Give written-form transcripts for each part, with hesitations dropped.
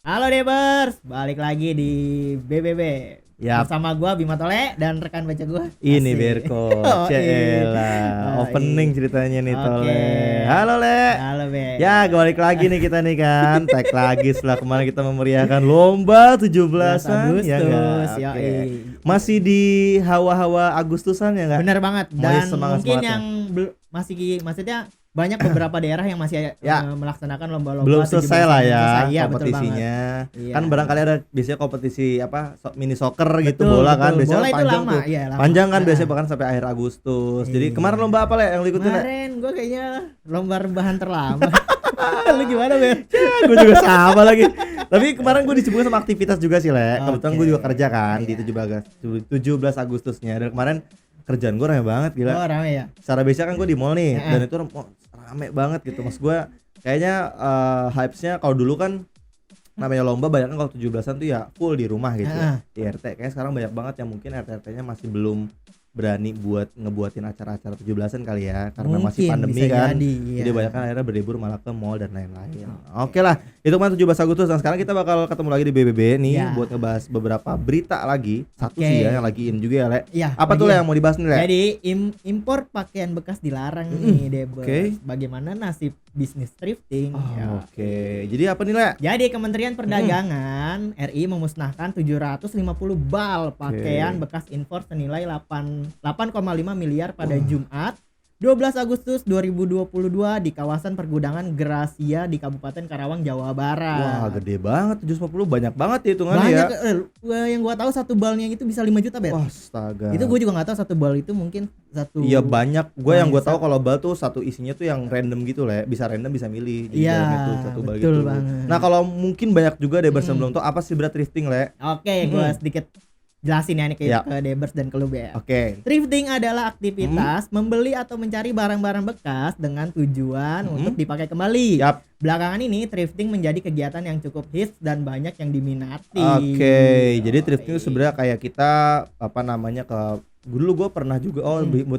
Halo Debers, balik lagi di BBB. Yap. Bersama gua Bima Tole dan rekan baca gua. Ini Asik. Berko, Oh, iya. Cela, Oh, opening iya. ceritanya nih Oke. Tole. Halo Le. Halo Be. Ya, balik lagi nih kita nih kan. Tag lagi setelah kemarin kita memeriahkan lomba 17-an ya Agustus, enggak? Oke. yoi. Masih di hawa-hawa Agustusan ya enggak? Bener banget. Masih Dan semangat-semangatnya. mungkin yang maksudnya banyak beberapa daerah yang masih Ya. melaksanakan lomba-lomba Belum 17-an selesai lah belum ya selesai. Iya, betul kompetisinya. banget. Iya. Kan barangkali ada biasanya kompetisi mini soccer gitu, Betul, bola kan betul. biasanya Bola itu panjang lama, tuh. iya, lama. Panjang kan Nah. biasanya bahkan sampai akhir Agustus. Jadi Iya. kemarin lomba apa Le yang lu ikutin Le? Kemarin gua kayaknya lomba rebahan terlama. Lu gimana Be? Gue juga sama lagi. Tapi kemarin gue disibukkan sama aktivitas juga sih Le. Kebetulan Oke. gue juga kerja kan di Iya. 17 Agustusnya. Dan kemarin kerjaan gue rame banget gila. Oh, rame ya. Secara biasa kan gue di mall nih. Heeh. Dan itu rame banget gitu. Mas gue kayaknya hypes-nya kalau dulu kan namanya lomba banyak kan kalau 17-an tuh ya full di rumah gitu. Heeh. Di RT kayaknya sekarang banyak banget yang mungkin RT-RT-nya masih belum berani buat ngebuatin acara-acara 17-an kali ya karena masih Mungkin, pandemi bisa kan. jadi, iya. Jadi banyak kan akhirnya berlibur malah ke mall dan lain-lain. Oke lah, itu kan 17 Agustus. Dan sekarang kita bakal ketemu lagi di BBB nih Ya. buat ngebahas beberapa berita lagi. Satu Oke. sih ya yang lagi in juga ya, Le. Iya, Apa tuh Le yang mau dibahas nih, Le? Jadi impor pakaian bekas dilarang nih, Debers. oke. Bagaimana nasib bisnis thrifting? Ya. Oke. Jadi apa nih, Le? Jadi Kementerian Perdagangan RI memusnahkan 750 bal pakaian bekas impor senilai 8,5 miliar pada Jumat 12 Agustus 2022 di kawasan pergudangan Gracia di Kabupaten Karawang, Jawa Barat. Wah, gede banget 750, banyak banget ya hitungannya Banyak, ya. yang gua tahu satu balnya itu bisa 5 juta, Bet. Wah, astaga. Itu gue juga nggak tahu satu bal itu mungkin satu. Iya banyak. Yang gue Mindset. tahu kalau bal tuh satu isinya tuh yang random gitu Le. Bisa random bisa milih. Jadi Iya, dalamnya tuh satu bal betul gitu. banget. Nah, kalau mungkin banyak juga deh belum tahu apa sih berat thrifting, Le. Oke, gue sedikit jelasin ya nih ke, Ya. ke Debers dan ke lu ya. Oke. Thrifting adalah aktivitas membeli atau mencari barang-barang bekas dengan tujuan untuk dipakai kembali. Yap. Belakangan ini thrifting menjadi kegiatan yang cukup hits dan banyak yang diminati. Oke, jadi thrifting itu sebenarnya kayak kita dulu gue pernah juga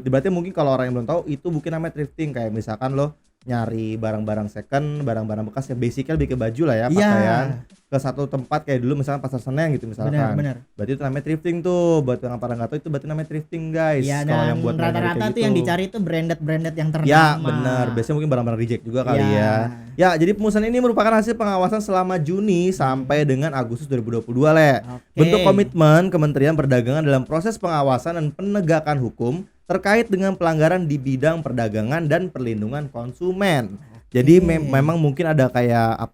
berarti mungkin kalau orang yang belum tahu itu bukan namanya thrifting, kayak misalkan lo nyari barang-barang second, barang-barang bekas yang basicnya lebih ke baju lah ya, Iya. pakaian ke satu tempat kayak dulu misalkan pasar Senen gitu misalkan. Benar. Berarti itu namanya thrifting tuh. Buat yang pada nggak tahu itu berarti namanya thrifting guys. Iya, Kalau dan yang buat nyari rata-rata kayak tuh gitu. yang dicari tuh branded yang ternama. Ya benar, biasanya mungkin barang-barang reject juga kali Ya. ya. Ya, jadi pemusnahan ini merupakan hasil pengawasan selama Juni sampai dengan Agustus 2022 Le. Oke. Bentuk komitmen Kementerian Perdagangan dalam proses pengawasan dan penegakan hukum terkait dengan pelanggaran di bidang perdagangan dan perlindungan konsumen. Jadi memang mungkin ada kayak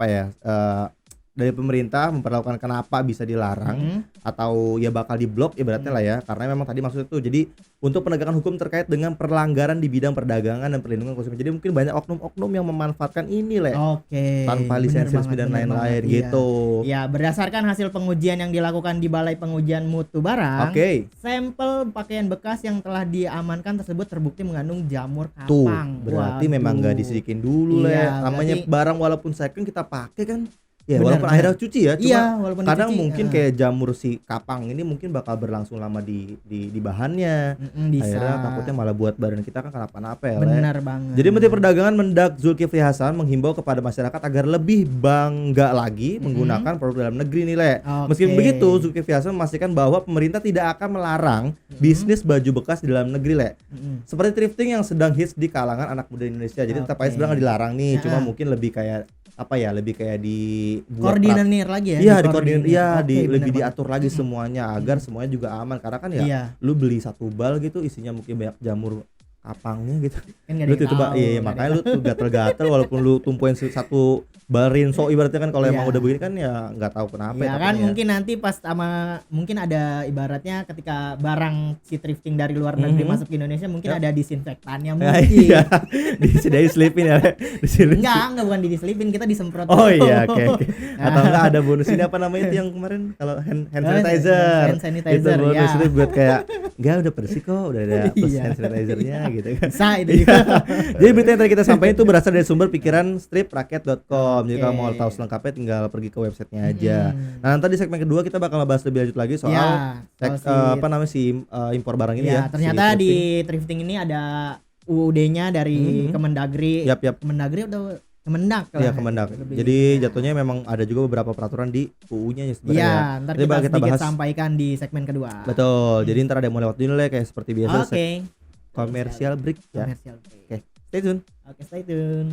dari pemerintah memperlakukan kenapa bisa dilarang atau ya bakal diblok ibaratnya lah ya, karena memang tadi maksudnya tuh jadi untuk penegakan hukum terkait dengan pelanggaran di bidang perdagangan dan perlindungan konsumen. Jadi mungkin banyak oknum-oknum yang memanfaatkan ini Le. Oke. Tanpa lisensi resmi dan lain-lain gitu. Ya, berdasarkan hasil pengujian yang dilakukan di Balai Pengujian Mutu Barang, Oke. sampel pakaian bekas yang telah diamankan tersebut terbukti mengandung jamur Tuh, kapang. berarti Waduh. memang nggak disedikin dulu Iya, Le. Namanya berarti- barang walaupun second kita pakai kan. Ya Benar, walaupun benar. akhirnya cuci ya, cuma Iya, walaupun kadang dicuci, mungkin kayak jamur si kapang ini mungkin bakal berlangsung lama di bahannya. Bisa. Akhirnya takutnya malah buat badan kita kan kenapa-napa ya Le. Benar banget. Jadi Menteri Perdagangan Mendak Zulkifli Hasan menghimbau kepada masyarakat agar lebih bangga lagi menggunakan produk dalam negeri nih Le. Oke. Meskipun begitu, Zulkifli Hasan memastikan bahwa pemerintah tidak akan melarang bisnis baju bekas di dalam negeri Le. Seperti thrifting yang sedang hits di kalangan anak muda Indonesia. Jadi tetap aja Oke. sebenarnya nggak dilarang nih, cuma Nah. mungkin lebih kayak lebih kayak dibuat koordinir lagi ya. iya dikoordinir, iya Oke, benar lebih banget. diatur lagi semuanya agar semuanya juga aman, karena kan ya Iya. lu beli satu bal gitu isinya mungkin banyak jamur kapangnya gitu. Kan nggak Lu ada yang tuh tahu, iya nggak makanya ada lu tuh gatel-gatel walaupun lu tumpuin satu bal rinso ibaratnya kan, kalau Iya. emang udah begini kan ya nggak tahu kenapa Ya kan takutnya. mungkin nanti pas mungkin ada ibaratnya ketika barang si thrifting dari luar negeri masuk ke Indonesia mungkin Yap. ada disinfektannya Nah, mungkin. iya disediain selipin ya diselipin. Enggak bukan diselipin, kita disemprot. Oh iya, oke. Atau enggak ada bonus ini apa namanya itu yang kemarin kalau hand sanitizer. Hand sanitizer, itu bonus ya. itu buat kayak enggak udah bersih kok, udah ada plus Iya. hand sanitizer-nya gitu kan. Bisa itu. Iya. Jadi berita yang tadi kita sampaikan itu berasal dari sumber pikiran striprakyat.com. Jadi kalau mau tahu selengkapnya tinggal pergi ke websitenya aja. Nah, nanti di segmen kedua kita bakal bahas lebih lanjut lagi soal impor barang ini ya. Ternyata si di thrifting ini ada UUD-nya dari Kemendagri. Yap. Kemendagri udah Kemendak lah. Iya, Kemendak. Lebih- Jadi ya. jatuhnya memang ada juga beberapa peraturan di UU-nya ya sebenarnya. Iya, ya. ntar Nanti kita bakal sedikit bahas. sampaikan di segmen kedua. Betul. Jadi ntar ada yang mau lewat dulu lah kayak seperti biasa Oke. commercial break ya. Commercial break. Oke, stay tune. Oke, stay tune.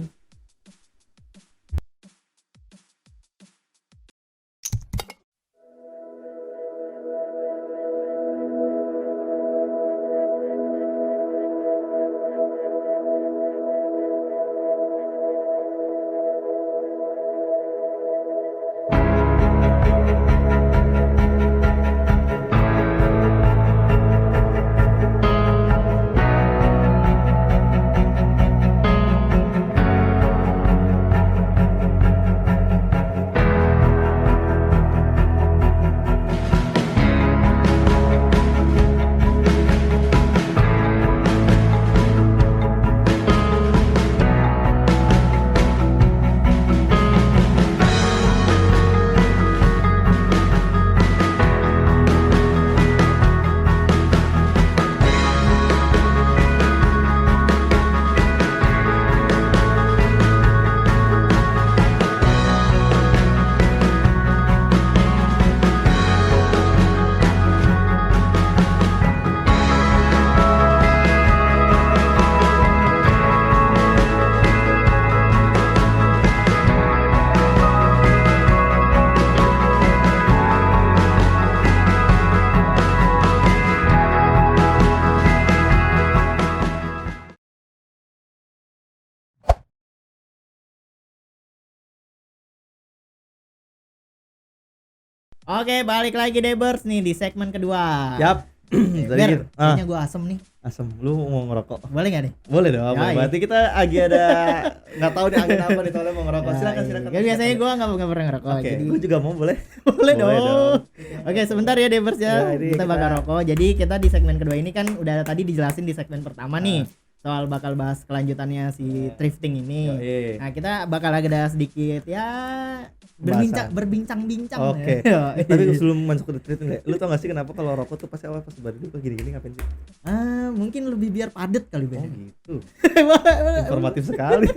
Oke, balik lagi Debers nih di segmen kedua. Yap. Oke, Tadi Ber, gitu. kayaknya gua asem nih. Asem, lu mau ngerokok? Boleh nggak nih? Boleh dong. Ya, Berarti kita lagi ada nggak tahu nih angin apa nih soalnya mau ngerokok. Silakan. Kan biasanya gua nggak pernah ngerokok. Oke, Jadi gua juga mau boleh. boleh dong. dong. Oke, sebentar ya Debers ya. Ya, ini kita bakal kita- rokok. Jadi kita di segmen kedua ini kan udah tadi dijelasin di segmen pertama nih. Soal bakal bahas kelanjutannya si thrifting ini. Yoi. Nah, kita bakal ada sedikit ya berbincang-bincang. Oke. Ya. Tapi sebelum masuk ke treatment, lu tau gak sih kenapa kalau rokok tuh pasti awal pas baru dulu gini-gini ngapain sih? Mungkin lebih biar padat kali Oh Ben. gitu. Informatif sekali.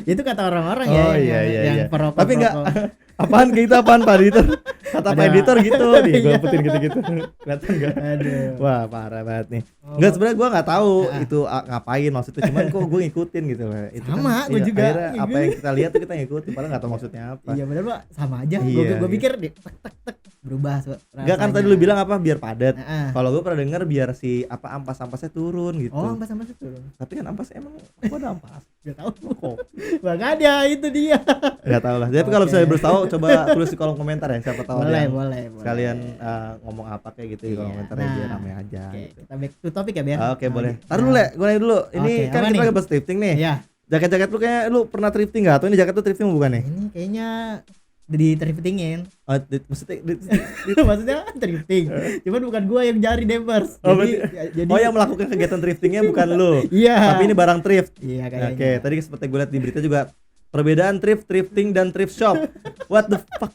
Itu kata orang-orang Oh, ya iya, yang iya. perokok. Tapi enggak apaan gitu apaan Pak Editor? Kata Pak Ada. Editor gitu nih, gua Iya. putin gitu-gitu. Kelihatan enggak? Aduh. Wah, parah banget nih. Oh. Enggak sebenarnya gua enggak tahu Ah. itu ngapain maksudnya, cuman kok gua ngikutin gitu loh. Itu Sama, gua iya, juga. akhirnya apa yang kita lihat tuh kita ngikutin padahal enggak tahu maksudnya apa. Iya benar Pak, sama aja. Iya, Gua iya. pikir di tek tek tek berubah Enggak kan tadi lu bilang apa biar padat. Heeh. Kalau gua pernah denger biar si apa ampas-ampasnya turun gitu. Oh, ampas-ampas itu. Tapi kan ampas emang gua ada ampas. Gak tahu. Kok Makanya itu dia. enggak tahu lah. Tapi kalau Oke. misalnya belum tahu coba tulis di kolom komentar ya, siapa tahu ada Boleh, yang boleh. sekalian ngomong apa kayak gitu di kolom Iya, komentar nah. biar rame aja Oke, gitu. kita back to topic ya, Biar. Oke, boleh. Taruh dulu, Le. Gue nanya dulu. Ini Oke, kan apa kita nih? lagi bahas thrifting nih. Iya. Jaket-jaket lu kayak lu pernah thrifting enggak? Atau ini jaket tuh thrifting bukan nih? Ini kayaknya di thriftingin. Oh, maksudnya Maksudnya thrifting. Cuman bukan gua yang cari Debers. Oh, Jadi oh, yang melakukan kegiatan thriftingnya bukan lu. Iya. Tapi ini barang thrift. Iya kayaknya. Oke, tadi seperti gue lihat di berita juga perbedaan thrift, thrifting dan thrift shop. What the fuck?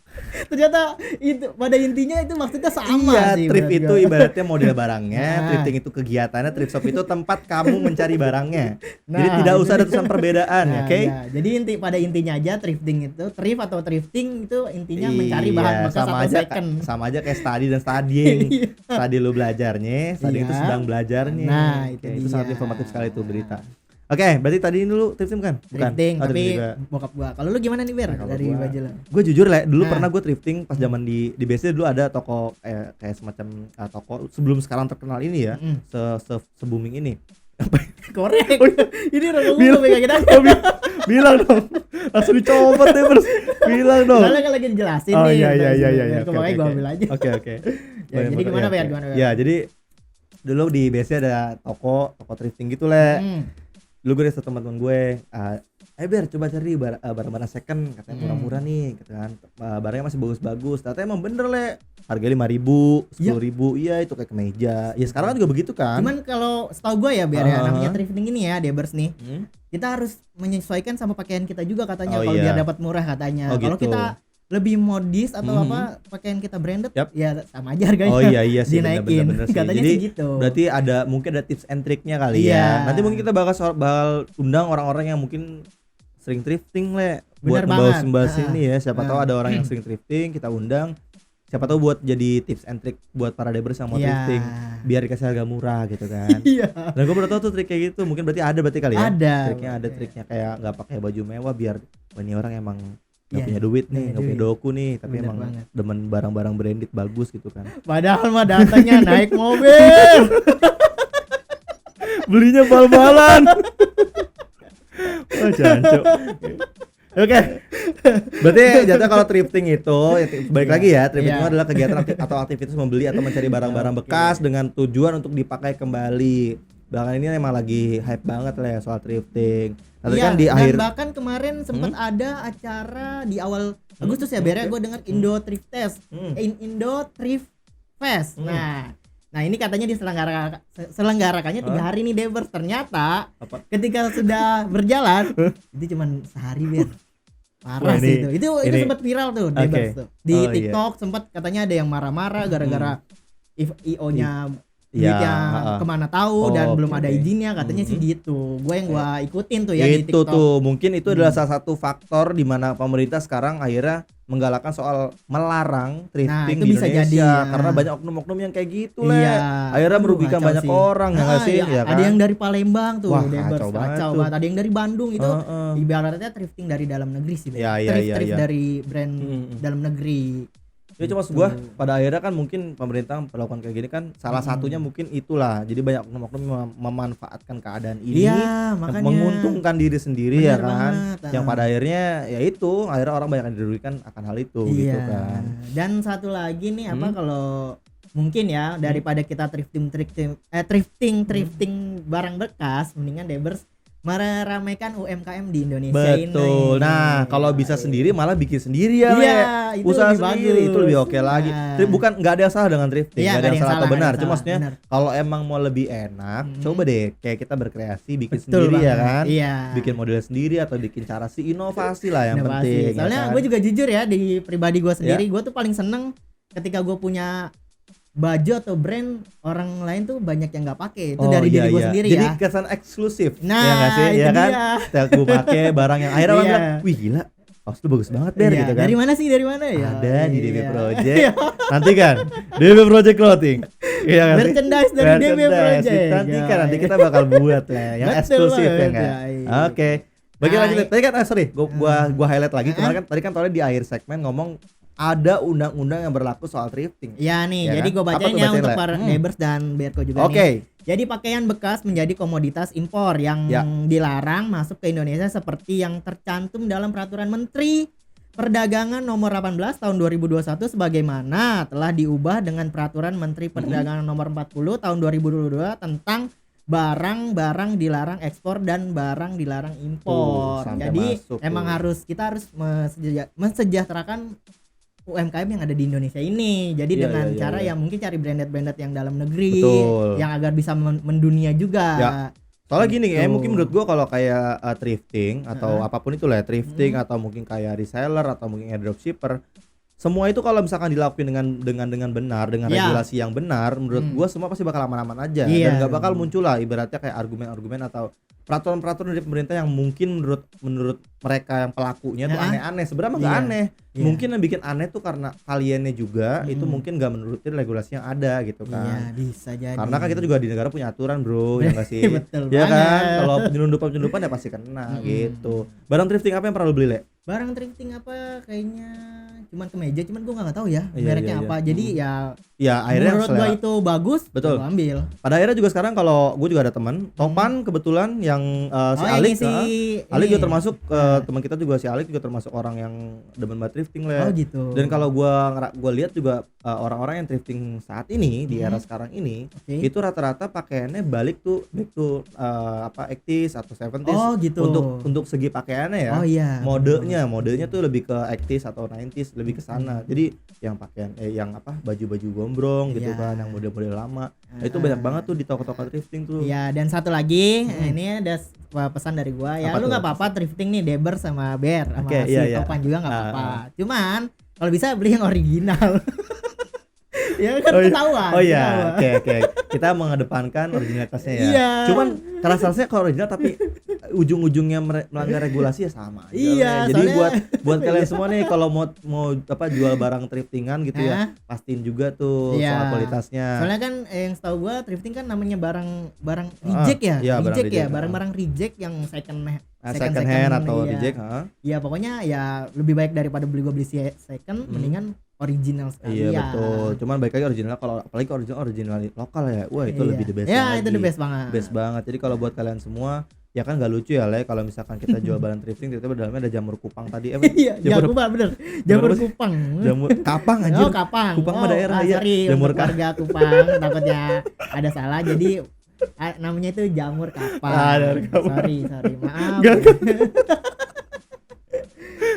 Ternyata itu pada intinya itu maksudnya sama Iya, sih. thrift menurut itu gua. ibaratnya model barangnya, Nah. thrifting itu kegiatannya, thrift shop itu tempat kamu mencari barangnya. Jadi Nah, tidak usah ada itu- tulisan perbedaan, Nah, oke? ya. Jadi pada intinya aja thrifting itu, thrift atau thrifting itu intinya Iya, mencari bahan bekas sama atau aja second. sama aja kayak study dan studying. Iya. Study lu belajarnya, studying itu Iya. sedang belajarnya. Nah, Oke, itu itu sangat dia. informatif sekali itu berita. Oke, berarti tadi ini dulu thrifting kan? Bukan. Thrifting, Oh, tapi juga. bokap gua. Kalau lu gimana nih, Ber? Nah, kalau Dari gua- baju lu. Gue jujur lah, dulu Nah. pernah gue thrifting pas zaman di BSD dulu ada toko kayak semacam toko sebelum sekarang terkenal ini ya, Mm. se booming ini. Korek. Ini rokok gua Bilang- pegangin aja. Oh, bilang dong, langsung dicopot deh terus, bilang dong. Soalnya kan lagi jelasin Oh nih. iya iya iya iya. Biar makanya gua ambil aja. Oke. Ya, jadi gimana, Ber? Gimana, Ber? Ya, jadi dulu di BSD ada toko thrifting gitu le. Hmm. Dulu gue ada teman-teman gue, Ber coba cari barang-barang second katanya murah-murah nih gitu kan. Barangnya masih bagus-bagus. Ternyata emang bener le. Harganya 5.000, 10.000. Iya, itu kayak kemeja. Ya sekarang kan juga begitu kan. Cuman kalau setahu gua ya, Biar ya, Ah. namanya thrifting ini ya, Debers nih. Hmm? Kita harus menyesuaikan sama pakaian kita juga katanya Oh, kalau iya. biar dapat murah katanya. Oh, Kalau gitu. kita lebih modis atau Mhm. apa pakaian kita branded Yap. ya sama aja harganya. Oh iya sih dinaikin. bener-bener sih. Katanya Jadi sih gitu. berarti mungkin ada tips and triknya kali Iya. ya. Nanti mungkin kita bakal undang orang-orang yang mungkin sering thrifting buat Bener ngebahas banget. ini ya. Siapa tahu ada orang yang sering thrifting, kita undang. Siapa tahu buat jadi tips and trick buat para Debers yang mau Iya. thrifting, biar dikasih harga murah gitu kan. Iya. Dan gue baru tahu tuh trik kayak gitu. Mungkin berarti kali ya. Ada. Triknya ada triknya kayak nggak pakai baju mewah biar wah, ini orang emang nggak Iya, punya duit nih, punya nggak punya duit. doku nih, tapi Bener emang banget. demen barang-barang branded bagus gitu kan. Padahal mah datangnya naik mobil. Belinya bal-balan. Oh, jancuk. Oke. Berarti jatuh kalau thrifting itu balik lagi ya, thrifting Iya. itu adalah kegiatan atau aktivitas membeli atau mencari barang-barang Oke. bekas dengan tujuan untuk dipakai kembali. Belakangan ini emang lagi hype banget lah ya soal thrifting. Nanti Iya, kan di dan akhir bahkan kemarin sempat ada acara di awal Agustus ya, Bere, gue dengar Indo Thrift Fest. Indo Thrift Fest. Nah, ini katanya diselenggarakannya 3 hari nih, Debers. Ternyata Apa? ketika sudah berjalan itu cuman sehari, Ber. Parah Wah, sih ini- itu ini- sempat viral tuh, Debers tuh. Di Oh, iya. TikTok sempat katanya ada yang marah-marah gara-gara IO-nya Iya, duitnya heeh. kemana tahu Oh, dan belum oke, ada oke. izinnya katanya sih gitu. Gue yang gua ikutin tuh ya di itu TikTok. tuh mungkin itu adalah salah satu faktor di mana pemerintah sekarang akhirnya menggalakkan soal melarang thrifting itu di bisa Indonesia jadi, ya. karena banyak oknum-oknum yang kayak gitu Iya. akhirnya Aduh, merugikan kacau banyak sih. orang ya nggak sih Iya, ya kan? ada yang dari Palembang tuh, Wah, Debers, kacau banget kacau tuh. banget. Ada yang dari Bandung itu Heeh. ibaratnya thrifting dari dalam negeri sih. Iya, iya, Thrift iya. dari brand dalam negeri. Ya cuma maksud gua pada akhirnya kan mungkin pemerintah melakukan kayak gini kan salah satunya mungkin itulah jadi banyak oknum-oknum yang memanfaatkan keadaan ini Iya, yang makanya menguntungkan diri sendiri ya Bener kan banget, yang pada akhirnya ya itu akhirnya orang banyak yang dirugikan akan hal itu gitu iya. kan. Dan satu lagi nih apa kalau mungkin ya daripada kita thrifting barang bekas, mendingan Debers meramaikan UMKM di Indonesia ini. Betul. Nah, kalau bisa sendiri malah bikin sendiri ya, Le. Iya, itu Usaha lebih sendiri bagus. itu lebih oke lagi. Nah. Bukan nggak ada yang salah dengan thrifting, Iya, nggak ada yang salah atau nggak ada benar. yang Cuma salah, maksudnya benar. kalau emang mau lebih enak, coba deh kayak kita berkreasi bikin Betul sendiri ya banget. kan. Iya. Bikin model sendiri atau bikin cara inovasi lah yang Inovasi. penting. Soalnya ya kan? gue juga jujur ya di pribadi gue sendiri, gue tuh paling seneng ketika gue punya baju atau brand orang lain tuh banyak yang nggak pakai itu dari diri gue sendiri Jadi ya. kesan eksklusif. Nah, ya nggak sih? itu Ya kan? dia. Setiap gue pakai barang yang akhirnya orang Iya. bilang, "Wih, gila. Kaos lu bagus banget, Ber," Iya, gitu kan. Dari mana sih? Dari mana ya? Ada di DB Iya. Project. Nanti kan DB Project Clothing. Iya kan? Merchandise dari DB Project. Nanti kan Ya. nanti kita bakal buat lah yang Betul eksklusif ya banget, enggak? ya, iya. Oke. Bagi Nah, lanjut. Tadi kan sorry, gua highlight lagi kemarin kan tadi kan Tole di akhir segmen ngomong ada undang-undang yang berlaku soal thrifting. Ya nih, Ya jadi kan? gue Apa bacain tuh ya bacain, untuk Le? para Debers dan Berko juga Oke. nih. Jadi pakaian bekas menjadi komoditas impor yang Ya. dilarang masuk ke Indonesia seperti yang tercantum dalam Peraturan Menteri Perdagangan Nomor 18 Tahun 2021 sebagaimana telah diubah dengan Peraturan Menteri Perdagangan Nomor 40 Tahun 2022 tentang barang-barang dilarang ekspor dan barang dilarang impor. sampai Jadi masuk emang tuh. kita harus mensejahterakan UMKM yang ada di Indonesia ini. Jadi Iya, dengan iya, cara iya. yang mungkin cari branded yang dalam negeri, Betul. yang agar bisa mendunia juga. Ya. Soalnya gini ya, Gitu. mungkin menurut gua kalau kayak thrifting atau apapun itu lah, thrifting atau mungkin kayak reseller atau mungkin dropshipper, semua itu kalau misalkan dilakuin dengan benar, dengan Ya. regulasi yang benar, menurut gua semua pasti bakal aman-aman aja Iya. dan nggak bakal muncul lah ibaratnya kayak argumen-argumen atau peraturan-peraturan dari pemerintah yang mungkin menurut mereka yang pelakunya tuh Ya. aneh-aneh. Sebenarnya mah nggak Iya. aneh. Iya. Mungkin yang bikin aneh tuh karena kaliannya juga itu mungkin nggak menurutin regulasi yang ada gitu Iya, kan. bisa jadi. Karena kan kita juga di negara punya aturan, Bro, ya nggak sih? Betul Ya kan, banget. kalau penyelundupan ya pasti kena gitu. Barang thrifting apa yang pernah lo beli, Le? Barang thrifting apa kayaknya cuman kemeja, cuman gua nggak tahu ya Iya, mereknya iya, apa. iya. Jadi ya Ya akhirnya menurut gua selera. itu bagus, Betul. gua ambil. Pada akhirnya juga sekarang kalau gue juga ada teman, Topan kebetulan yang si yang Alik, isi Alik ini. juga termasuk teman kita juga si Alik juga termasuk orang yang demen banget thrifting, Le. Oh gitu. Dan kalau gua lihat juga orang-orang yang thrifting saat ini di era sekarang ini Oke. itu rata-rata pakaiannya back to 80s atau 70s Oh gitu. untuk segi pakaiannya ya. Oh iya. Modenya tuh lebih ke 80s atau 90s lebih ke sana. Jadi yang pakaian yang baju-baju gombrong gitu Iya. kan, yang model-model lama. Nah, itu banyak banget tuh di toko-toko thrifting tuh. Iya, dan satu lagi ini ada pesan dari gua ya, Apa lu tuh? nggak apa-apa thrifting nih Deber sama Bear sama Oke, si iya, iya. Topan juga nggak apa-apa. Cuman kalau bisa beli yang original. Ya kan Oh iya. ketahuan. Oh iya, ketahuan. oke. Kita mengedepankan originalitasnya ya. Iya. Cuman karena salesnya kalau original tapi ujung-ujungnya melanggar regulasi ya sama aja. Iya, Jadi soalnya- buat kalian semua nih kalau mau apa jual barang thriftingan gitu ya, pastiin juga tuh Iya. soal kualitasnya. Soalnya kan yang setahu gua thrifting kan namanya barang reject ya. iya, barang Reject ya, reject, barang-barang reject yang second second hand atau iya. reject, Ya pokoknya ya lebih baik daripada gua beli second, mendingan original sekali Iya ya. betul. Cuman baik lagi original, kalau apalagi original lokal ya. Wah, itu Iya. lebih the best Ya, lagi. itu the best banget. Best banget. Jadi kalau buat kalian semua ya kan nggak lucu ya Le kalau misalkan kita jual barang thrifting tiba-tiba dalamnya ada jamur kupang tadi. Iya, jamur Jakubang bener. Jamur apa sih? kupang. jamur kapang anjir. Oh, Kapang. Kupang mah daerah, iya. Sorry, Jamur untuk warga Kupang takutnya ada salah jadi namanya itu jamur kapang. Jamur kapang. Sorry, maaf. Nggak.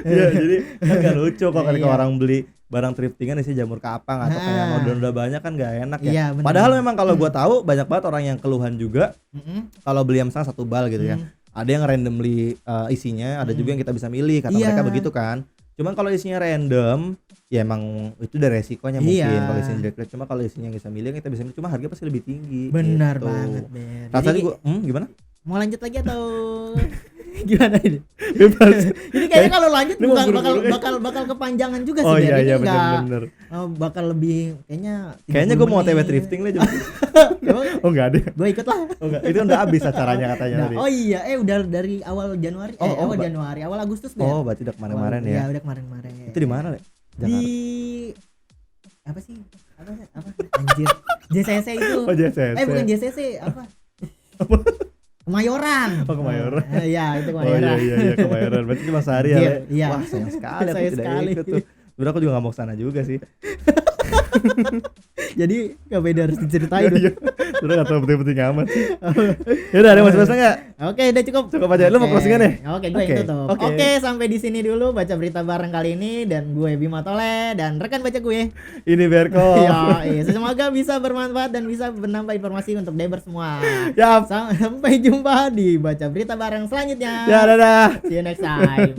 Iya, jadi kan nggak lucu kok ketika Iya. orang beli barang thriftingan isi jamur kapang atau kayak noda-noda banyak kan nggak enak ya. Iya, bener. Padahal memang kalau gua tahu banyak banget orang yang keluhan juga Mm-mm. kalau beli yang misalnya 1 bal gitu ya. Ada yang randomly isinya, ada juga yang kita bisa milih kata Iya. mereka begitu kan. Cuman kalau isinya random ya emang itu udah resikonya mungkin Iya. kalau isinya jelek. Cuma kalau isinya kita milih kita bisa milih, cuma harga pasti lebih tinggi. Benar gitu. banget, Ben. Rasanya Jadi, gua gimana? mau lanjut lagi atau gimana ini? Bebas. Ini kayaknya kalau lanjut Ini mau bakal buru-buru. bakal kepanjangan juga sih, Oh Ben. iya Ini iya nggak- benar. bakal lebih kayaknya Kayaknya gua mau 30 TW menit. thrifting lah. Emang Oh enggak ada. gue ikut lah. Oh enggak. Itu udah habis acaranya katanya Nah, tadi. oh iya, udah dari awal Januari, Oh, awal Agustus Ben. Oh, berarti udah kemarin-kemarin ya. Iya, udah kemarin-kemarin. Itu di mana, Le? Di apa sih? Apa? Anjir. JCC itu. Oh, JCC. Bukan JCC, apa? Kemayoran. Oh, Kemayoran. Iya, itu Oh Kemayoran. iya Kemayoran. Berarti cuma sehari ya, Le? Iya. Wah, sayang sekali aku Sayang tidak sekali. ikut tuh. Sebenarnya aku juga gak mau kesana juga sih. Jadi gak beda harus diceritain. Iya. Sebenarnya gak terlalu penting-penting amat. Yaudah, ada masih bahasa enggak? Oke, udah cukup. Cukup aja. Lu mau Oke. closingan ya? Oke, gue yang Oke. tutup. Oke. Oke, sampai di sini dulu baca berita bareng kali ini dan gue Bima Tole dan rekan baca gue. Ini Berko. Iya, semoga bisa bermanfaat dan bisa menambah informasi untuk Deber semua. Yap. Sampai jumpa di baca berita bareng selanjutnya. Ya, dadah. See you next time.